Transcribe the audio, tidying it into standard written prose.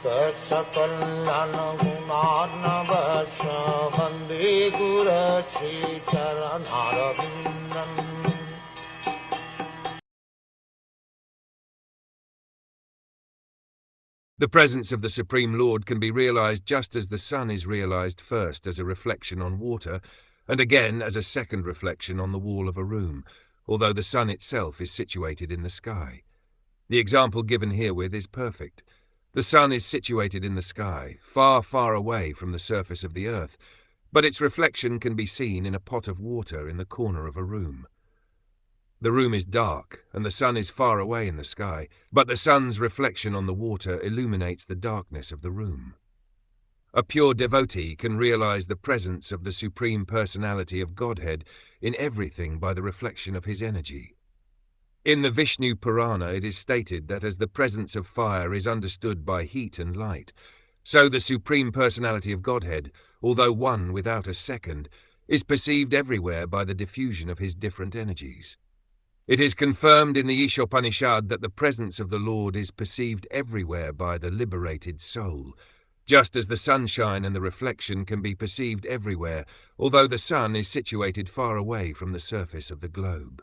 Saksakalyan gunarnavasya Vande Guru Sri Charanarvindam. The presence of the Supreme Lord can be realized just as the sun is realized first as a reflection on water, and again as a second reflection on the wall of a room, although the sun itself is situated in the sky. The example given herewith is perfect. The sun is situated in the sky, far, far away from the surface of the earth, but its reflection can be seen in a pot of water in the corner of a room. The room is dark, and the sun is far away in the sky, but the sun's reflection on the water illuminates the darkness of the room. A pure devotee can realize the presence of the Supreme Personality of Godhead in everything by the reflection of his energy. In the Vishnu Purana it is stated that as the presence of fire is understood by heat and light, so the Supreme Personality of Godhead, although one without a second, is perceived everywhere by the diffusion of his different energies. It is confirmed in the Ishopanishad that the presence of the Lord is perceived everywhere by the liberated soul, just as the sunshine and the reflection can be perceived everywhere, although the sun is situated far away from the surface of the globe.